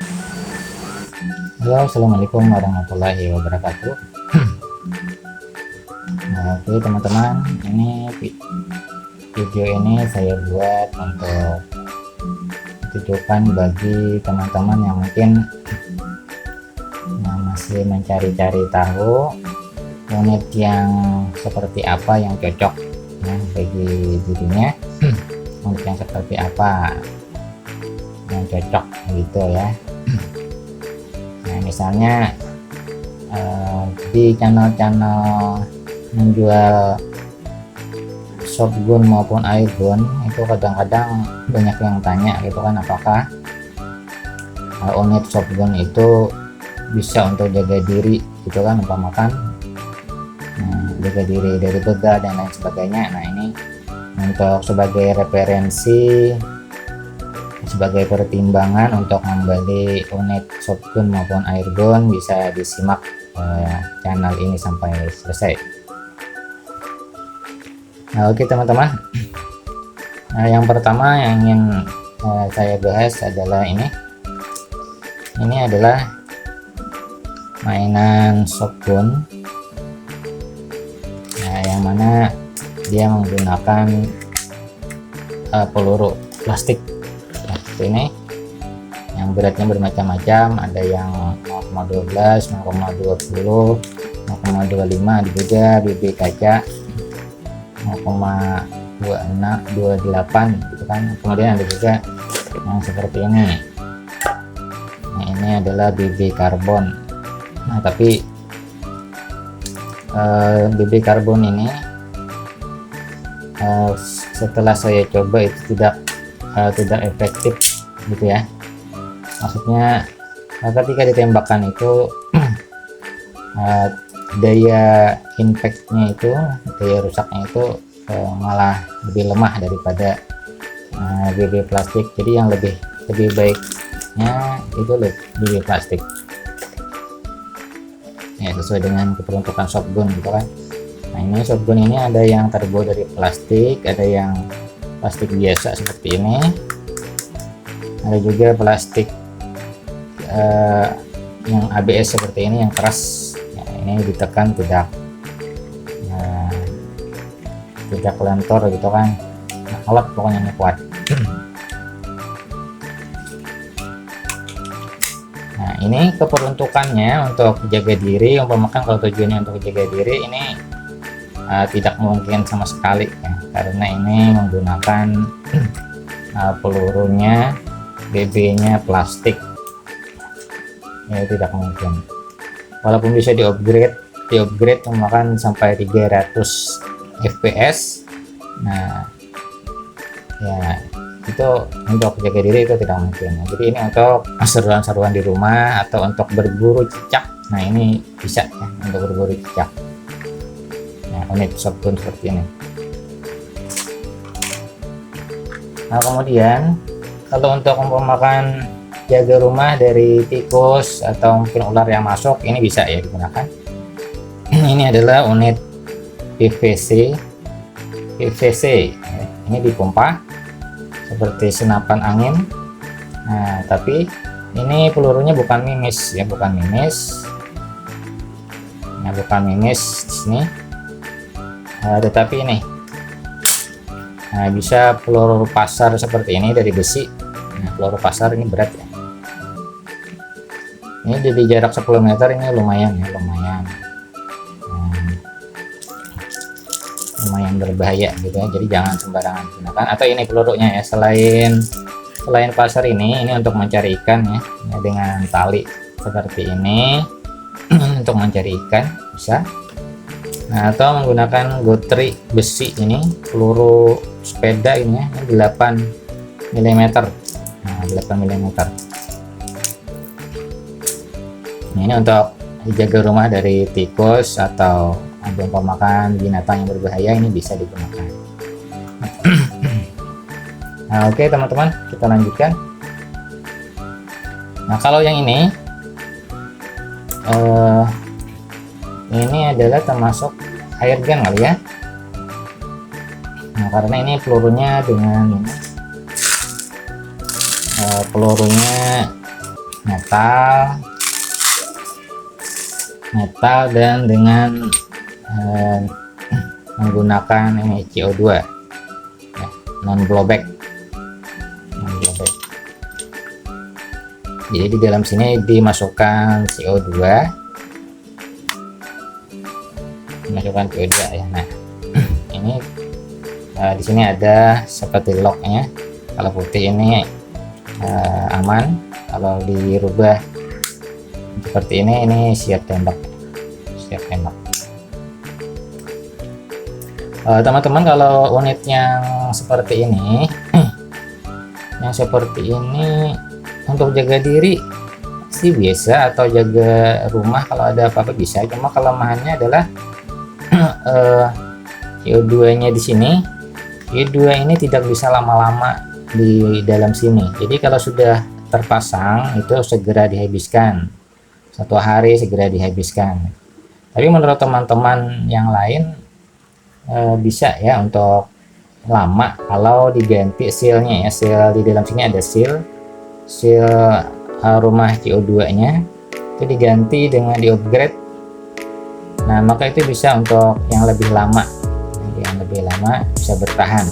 Halo, assalamualaikum warahmatullahi wabarakatuh. Nah, oke teman-teman, ini video ini saya buat untuk tujukan bagi teman-teman yang mungkin masih mencari-cari tahu unit yang seperti apa yang cocok ya, bagi dirinya. Unit yang seperti apa yang cocok gitu ya. Nah, misalnya di channel-channel menjual shotgun maupun airgun itu kadang-kadang banyak yang tanya gitu kan, apakah unit shotgun itu bisa untuk jaga diri gitu kan, umpamakan jaga diri dari begal dan lain sebagainya. Nah, ini untuk sebagai referensi, sebagai pertimbangan untuk membeli unit shotgun maupun airgun, bisa disimak channel ini sampai selesai. Nah, oke teman-teman, yang pertama yang ingin saya bahas adalah ini adalah mainan shotgun, nah, yang mana dia menggunakan peluru plastik ini yang beratnya bermacam-macam, ada yang 0,12, 0,20, 0,25, ada juga BB kaca 0,26, 28 gitu kan. Kemudian ada juga yang seperti ini. Nah, ini adalah BB karbon. Nah, tapi BB karbon ini setelah saya coba itu tidak efektif gitu ya. Maksudnya ketika ditembakkan itu daya impactnya itu, daya rusaknya itu malah lebih lemah daripada BB plastik. Jadi yang lebih baiknya itu BB plastik ya, sesuai dengan keperuntukan shotgun gitu kan. Nah, ini shotgun ini ada yang terbuat dari plastik, ada yang plastik biasa seperti ini, ada juga plastik yang ABS seperti ini yang keras ya, ini ditekan tidak lentor gitu kan. Nah, alat pokoknya ini kuat. Nah, ini keperuntukannya untuk jaga diri, umpamakan kalau tujuannya untuk jaga diri, ini tidak mungkin sama sekali ya, karena ini menggunakan pelurunya BB-nya plastik ya, tidak mungkin. Walaupun bisa di upgrade memakan sampai 300 fps. Nah ya, itu untuk jaga diri itu tidak mungkin. Jadi ini untuk seruan-seruan di rumah atau untuk berburu cicak. Nah, ini bisa ya, untuk berburu cicak. Nah, unit shotgun seperti ini. Nah, kemudian kalau untuk memakan jaga rumah dari tikus atau mungkin ular yang masuk, ini bisa ya digunakan. Ini adalah unit PVC. Ini dipompa seperti senapan angin. Nah, tapi ini pelurunya bukan mimis ya, bukan mimis. Nah, bukan mimis di sini. Tetapi ini bisa peluru pasar seperti ini dari besi. Nah, peluru pasar ini berat ya. Ini di jarak 10 meter ini lumayan ya, lumayan berbahaya gitu ya. Jadi jangan sembarangan gunakan. Atau ini pelurunya ya, selain pasar ini untuk mencari ikan ya, dengan tali seperti ini untuk mencari ikan bisa. Nah, atau menggunakan gotri besi ini, peluru sepeda ini ya, 8 mm. Nah, 8 mm. Nah, ini untuk jaga rumah dari tikus atau pemakan binatang yang berbahaya, ini bisa digunakan. Nah, oke teman-teman, kita lanjutkan. Nah, kalau yang ini adalah termasuk airgun kali ya. Nah, karena ini pelurunya dengan pelurunya metal dan dengan menggunakan ini CO2 ya, non blowback. Jadi di dalam sini dimasukkan CO2 ya. Nah ini di sini ada seperti locknya. Kalau putih ini aman, kalau dirubah seperti ini siap tembak. Teman-teman, kalau unit yang seperti ini untuk jaga diri sih biasa, atau jaga rumah kalau ada apa-apa bisa. Cuma kelemahannya adalah CO2 nya di sini, CO2 ini tidak bisa lama-lama di dalam sini. Jadi kalau sudah terpasang itu segera dihabiskan, 1 hari segera dihabiskan. Tapi menurut teman-teman yang lain bisa ya untuk lama kalau diganti sealnya ya. Seal di dalam sini ada seal rumah CO2 nya itu diganti dengan di upgrade. Nah maka itu bisa untuk yang lebih lama bisa bertahan.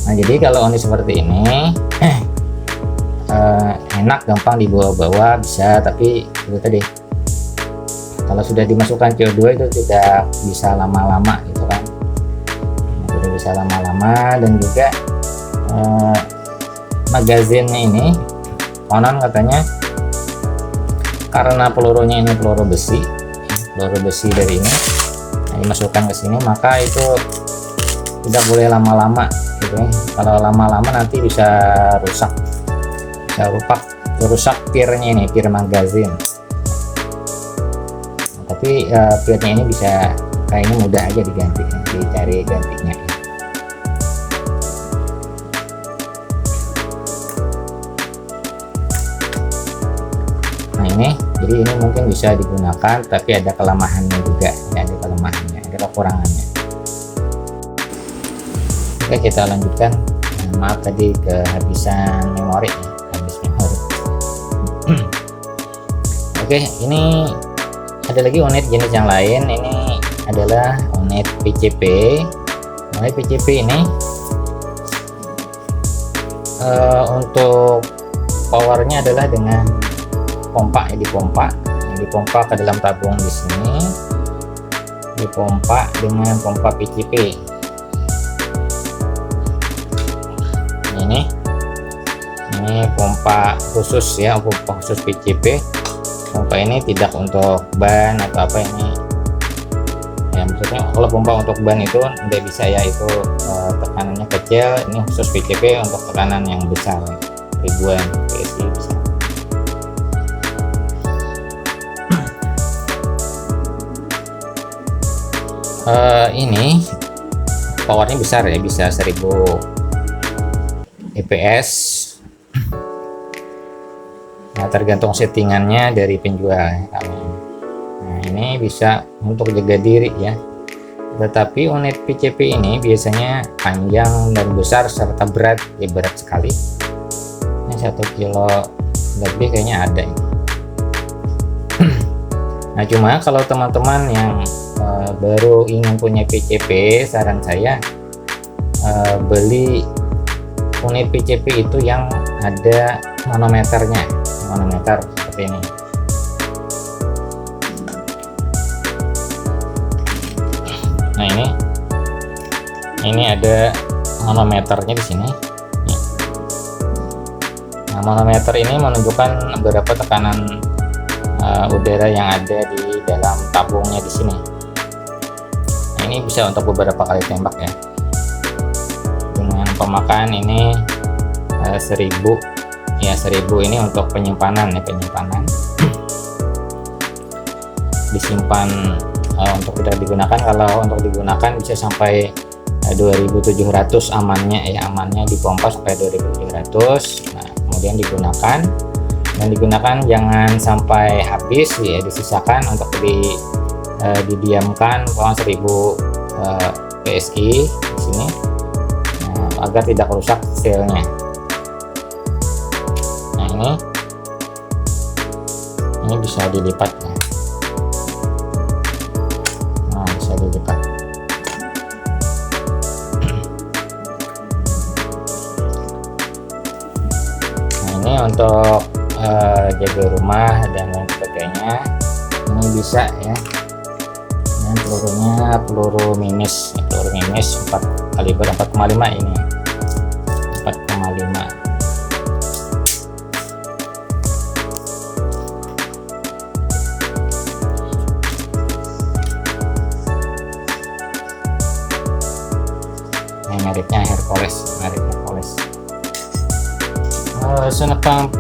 Nah jadi kalau unit seperti ini enak, gampang dibawa-bawa bisa, tapi itu tadi kalau sudah dimasukkan CO2 itu tidak bisa lama-lama gitu kan. Tidak bisa lama-lama. Dan juga magazinnya ini konon katanya karena pelurunya ini peluru besi dari ini, dimasukkan ke sini, maka itu tidak boleh lama-lama gitu ya. Kalau lama-lama nanti bisa rusak pirnya ini, pir magazin. Tapi pirnya ini bisa kayaknya mudah aja diganti, dicari gantinya. Nah ini, jadi ini mungkin bisa digunakan, tapi ada kelemahannya juga, ada kekurangannya. Oke, kita lanjutkan. Maaf tadi kehabisan memori. Oke, ini ada lagi unit jenis yang lain. Ini adalah unit PCP. Unit PCP ini untuk powernya adalah dengan pompa, dipompa ke dalam tabung di sini, dipompa dengan pompa PCP. Ini pompa khusus ya, pompa khusus PCP. Pompa ini tidak untuk ban atau apa ini ya, maksudnya kalau pompa untuk ban itu tidak bisa ya, itu tekanannya kecil. Ini khusus PCP untuk tekanan yang besar, ribuan PSI bisa. Ini powernya besar ya, bisa 1000 fps. Nah, tergantung settingannya dari penjual kami. Nah, ini bisa untuk jaga diri ya. Tetapi unit PCP ini biasanya panjang dan besar serta berat, ya berat sekali. Ini 1 kilo lebih kayaknya ada ini. Nah, cuma kalau teman-teman yang baru ingin punya PCP, saran saya beli unit PCP itu yang ada manometernya, manometer seperti ini. Nah ini ada manometernya di sini. Nah, manometer ini menunjukkan berapa tekanan udara yang ada di dalam tabungnya di sini. Nah, ini bisa untuk beberapa kali tembak ya. Dengan pemakaian ini 1000 ya, 1000 ini untuk penyimpanan ya, disimpan untuk tidak digunakan. Kalau untuk digunakan bisa sampai 2700 amannya ya, amannya dipompa sampai 2700. Nah, kemudian digunakan jangan sampai habis ya, disisakan untuk didiamkan 1000 PSI di sini, agar tidak rusak sealnya. Nah Ini bisa dilipat ya. Nah, bisa dilipat. Nah, ini untuk jaga rumah dan lain sebagainya. Ini bisa ya. Nah, pelurunya peluru minus 4 kaliber 4,5 ini. 4,5. Mereknya Hercules, senapan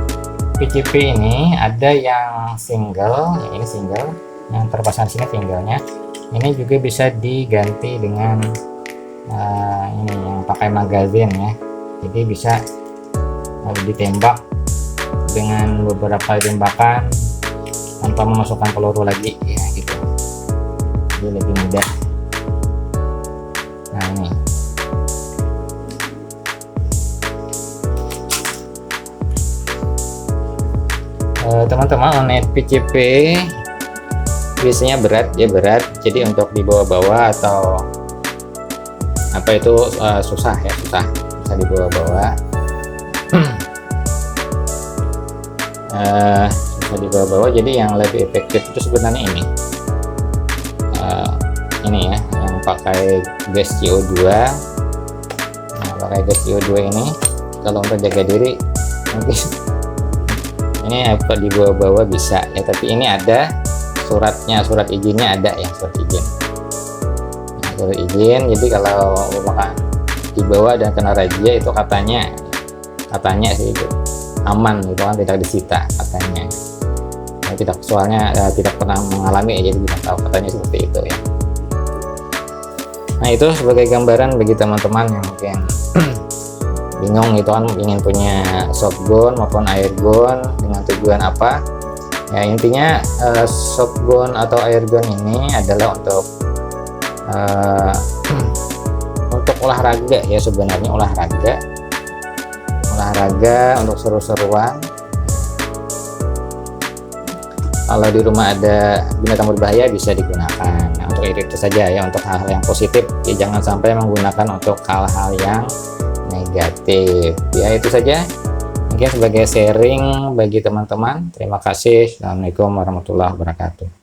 PCP ini ada yang single, ini single, yang terpasang sini singlenya. Ini juga bisa diganti dengan ini yang pakai magazine ya, jadi bisa ditembak dengan beberapa tembakan tanpa memasukkan peluru lagi ya gitu, jadi lebih mudah. Nah ini teman-teman, onet PCP biasanya berat, jadi untuk dibawa-bawa atau apa itu susah bisa dibawa-bawa. Susah dibawa-bawa, jadi yang lebih efektif itu sebenarnya ini ya, yang pakai gas CO2. Nah, pakai gas CO2 ini kalau untuk jaga diri mungkin ini apa dibawa-bawa bisa ya, tapi ini ada suratnya, surat izinnya ada ya, surat izin. Nah, surat izin, jadi kalau makan dibawa dan kena razia itu katanya sih itu aman gitu kan, tidak disita katanya. Nah, tidak, soalnya tidak pernah mengalami ya, jadi tidak tahu, katanya seperti itu ya. Nah, itu sebagai gambaran bagi teman-teman yang mungkin bingung gitu kan, ingin punya shotgun maupun airgun dengan tujuan apa ya. Intinya shotgun atau airgun ini adalah untuk olahraga ya, sebenarnya olahraga untuk seru-seruan. Kalau di rumah ada binatang berbahaya bisa digunakan. Nah, untuk itu saja ya, untuk hal-hal yang positif ya, jangan sampai menggunakan untuk hal-hal yang negatif ya. Itu saja mungkin sebagai sharing bagi teman-teman. Terima kasih. Assalamualaikum warahmatullahi wabarakatuh.